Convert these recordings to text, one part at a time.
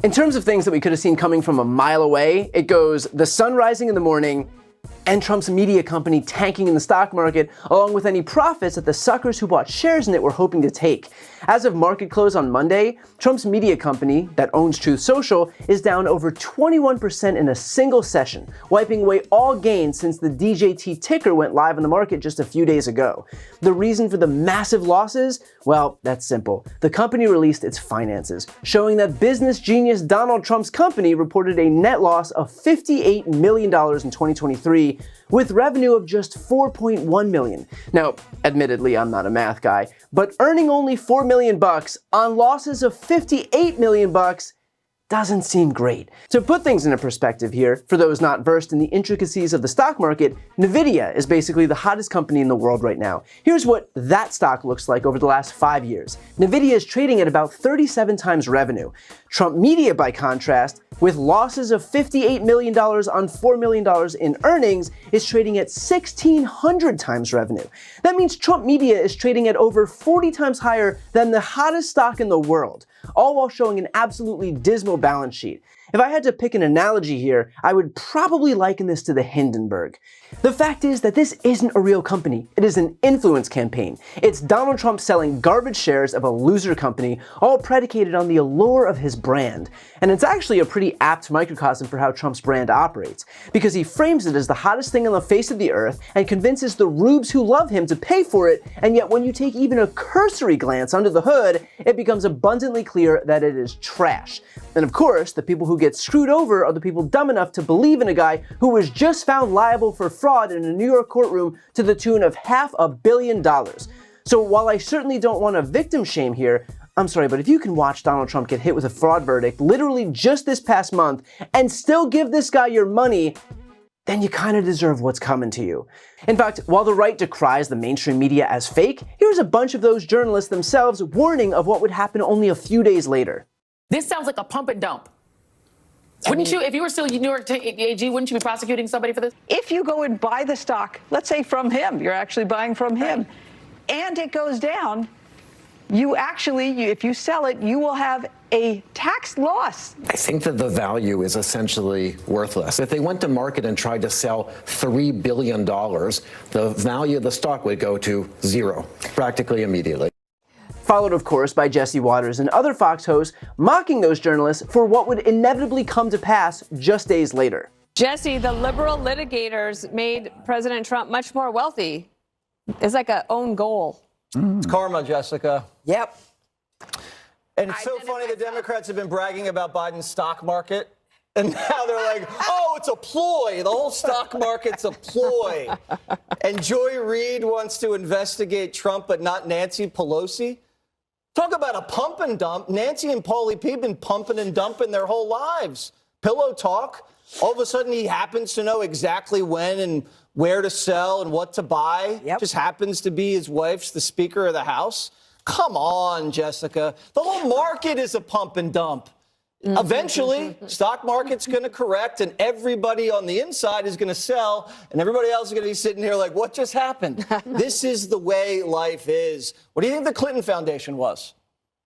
In terms of things that we could have seen coming from a mile away, it goes the sun rising in the morning, and Trump's media company tanking in the stock market, along with any profits that the suckers who bought shares in it were hoping to take. As of market close on Monday, Trump's media company, that owns Truth Social, is down over 21% in a single session, wiping away all gains since the DJT ticker went live on the market just a few days ago. The reason for the massive losses? Well, that's simple. The company released its finances, showing that business genius Donald Trump's company reported a net loss of $58 million in 2023, with revenue of just $4.1 million. Now, admittedly, I'm not a math guy, but earning only $4 million on losses of $58 million doesn't seem great. To put things into perspective here, for those not versed in the intricacies of the stock market, Nvidia is basically the hottest company in the world right now. Here's what that stock looks like over the last 5 years. Nvidia is trading at about 37 times revenue. Trump Media, by contrast, with losses of $58 million on $4 million in earnings, is trading at 1,600 times revenue. That means Trump Media is trading at over 40 times higher than the hottest stock in the world, all while showing an absolutely dismal balance sheet. If I had to pick an analogy here, I would probably liken this to the Hindenburg. The fact is that this isn't a real company. It is an influence campaign. It's Donald Trump selling garbage shares of a loser company, all predicated on the allure of his brand. And it's actually a pretty apt microcosm for how Trump's brand operates, because he frames it as the hottest thing on the face of the earth and convinces the rubes who love him to pay for it, and yet when you take even a cursory glance under the hood, it becomes abundantly clear that it is trash. And of course, the people who get screwed over are the people dumb enough to believe in a guy who was just found liable for fraud in a New York courtroom to the tune of $500 million. So while I certainly don't want to victim shame here, I'm sorry, but if you can watch Donald Trump get hit with a fraud verdict literally just this past month and still give this guy your money, then you kind of deserve what's coming to you. In fact, while the right decries the mainstream media as fake, here's a bunch of those journalists themselves warning of what would happen only a few days later. This sounds like a pump and dump. Wouldn't you, if you were still New York AG, wouldn't you be prosecuting somebody for this? If you go and buy the stock, let's say from him, you're actually buying from him, and it goes down, if you sell it, you will have a tax loss. I think that the value is essentially worthless. If they went to market and tried to sell $3 billion, the value of the stock would go to zero, practically immediately. Followed, of course, by Jesse Waters and other Fox hosts mocking those journalists for what would inevitably come to pass just days later. Jesse, the liberal litigators made President Trump much more wealthy. It's like an own goal. It's karma, Jessica. Yep. And it's so funny the Democrats have been bragging about Biden's stock market, and now they're like, oh, it's a ploy. The whole stock market's a ploy. And Joy Reid wants to investigate Trump, but not Nancy Pelosi. Talk about a pump and dump. Nancy and Paulie P have been pumping and dumping their whole lives. Pillow talk. All of a sudden, he happens to know exactly when and where to sell and what to buy. Yep. Just happens to be his wife's the Speaker of the House. Come on, Jessica. The whole market is a pump and dump. Eventually, stock market's going to correct, and everybody on the inside is going to sell, and everybody else is going to be sitting here like, what just happened? This is the way life is. What do you think the Clinton Foundation was?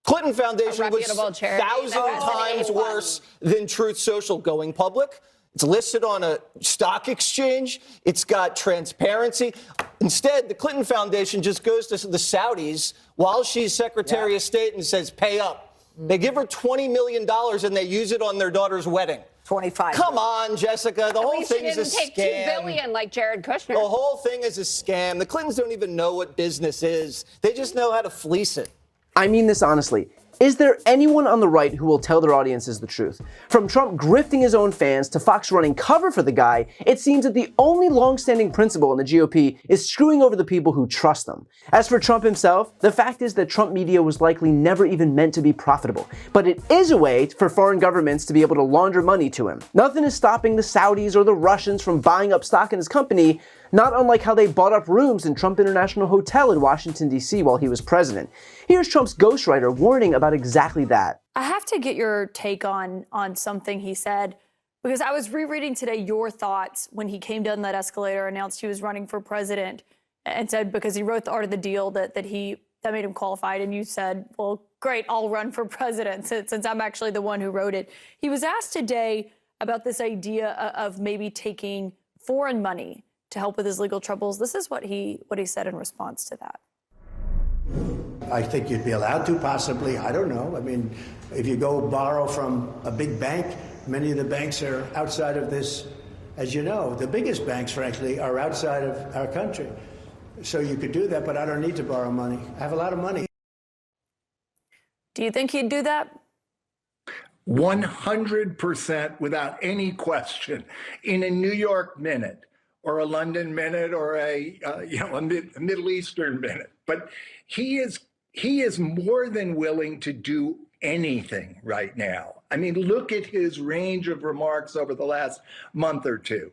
Clinton Foundation was 1,000 times worse than Truth Social going public. It's listed on a stock exchange. It's got transparency. Instead, the Clinton Foundation just goes to the Saudis while she's Secretary of State and says, pay up. They give her $20 million and they use it on their daughter's wedding. 25. Come on, Jessica. The whole thing is a scam. Take $2 billion like Jared Kushner. The whole thing is a scam. The Clintons don't even know what business is. They just know how to fleece it. I mean this honestly. Is there anyone on the right who will tell their audiences the truth? From Trump grifting his own fans to Fox running cover for the guy, it seems that the only long-standing principle in the GOP is screwing over the people who trust them. As for Trump himself, the fact is that Trump media was likely never even meant to be profitable. But it is a way for foreign governments to be able to launder money to him. Nothing is stopping the Saudis or the Russians from buying up stock in his company, not unlike how they bought up rooms in Trump International Hotel in Washington, D.C. while he was president. Here's Trump's ghostwriter warning about exactly that. I have to get your take on something he said, because I was rereading today your thoughts when he came down that escalator, announced he was running for president, and said because he wrote The Art of the Deal that made him qualified, and you said, well, great, I'll run for president since I'm actually the one who wrote it. He was asked today about this idea of maybe taking foreign money to help with his legal troubles. This is what he said in response to that. I think you'd be allowed to, possibly. I don't know. I mean, if you go borrow from a big bank, many of the banks are outside of this. As you know, the biggest banks, frankly, are outside of our country. So you could do that, but I don't need to borrow money. I have a lot of money. Do you think he'd do that? 100% without any question. In a New York minute, or a London minute, or a Middle Eastern minute. But he is more than willing to do anything right now. I mean, look at his range of remarks over the last month or two.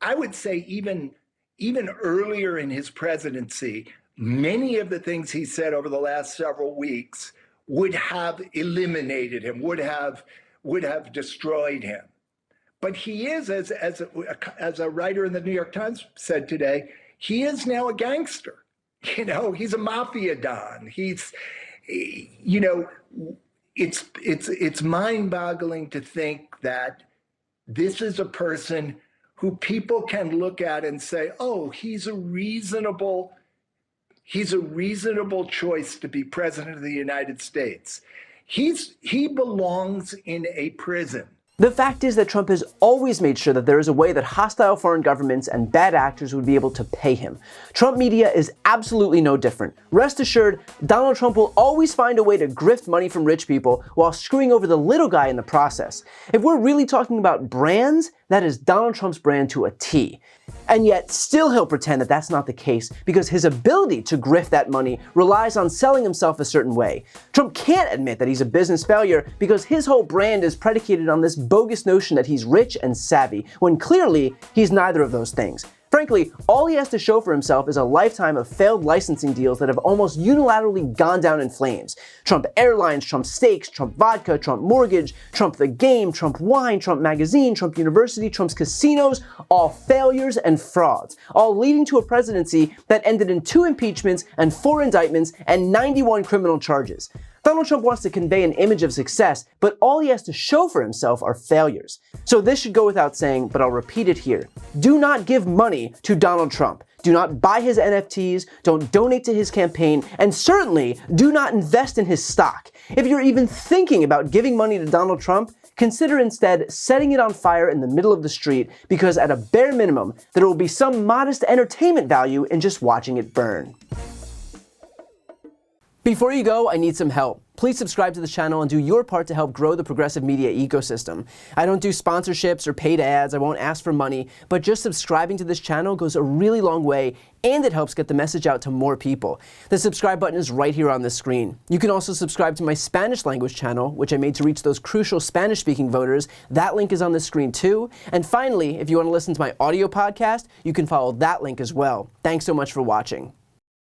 I would say even earlier in his presidency, many of the things he said over the last several weeks would have eliminated him, would have destroyed him. But he is, as a writer in the New York Times said today, he is now a gangster. You know, he's a mafia don. He's, you know, it's mind-boggling to think that this is a person who people can look at and say, oh, he's a reasonable choice to be president of the United States. He belongs in a prison. The fact is that Trump has always made sure that there is a way that hostile foreign governments and bad actors would be able to pay him. Trump media is absolutely no different. Rest assured, Donald Trump will always find a way to grift money from rich people while screwing over the little guy in the process. If we're really talking about brands, that is Donald Trump's brand to a T. And yet, still he'll pretend that that's not the case because his ability to grift that money relies on selling himself a certain way. Trump can't admit that he's a business failure because his whole brand is predicated on this bogus notion that he's rich and savvy, when clearly he's neither of those things. Frankly, all he has to show for himself is a lifetime of failed licensing deals that have almost unilaterally gone down in flames. Trump Airlines, Trump Steaks, Trump Vodka, Trump Mortgage, Trump The Game, Trump Wine, Trump Magazine, Trump University, Trump's casinos, all failures and frauds, all leading to a presidency that ended in 2 impeachments and 4 indictments and 91 criminal charges. Donald Trump wants to convey an image of success, but all he has to show for himself are failures. So this should go without saying, but I'll repeat it here. Do not give money to Donald Trump. Do not buy his NFTs, don't donate to his campaign, and certainly do not invest in his stock. If you're even thinking about giving money to Donald Trump, consider instead setting it on fire in the middle of the street, because at a bare minimum, there will be some modest entertainment value in just watching it burn. Before you go, I need some help. Please subscribe to this channel and do your part to help grow the progressive media ecosystem. I don't do sponsorships or paid ads, I won't ask for money, but just subscribing to this channel goes a really long way, and it helps get the message out to more people. The subscribe button is right here on the screen. You can also subscribe to my Spanish language channel, which I made to reach those crucial Spanish-speaking voters. That link is on the screen too. And finally, if you want to listen to my audio podcast, you can follow that link as well. Thanks so much for watching.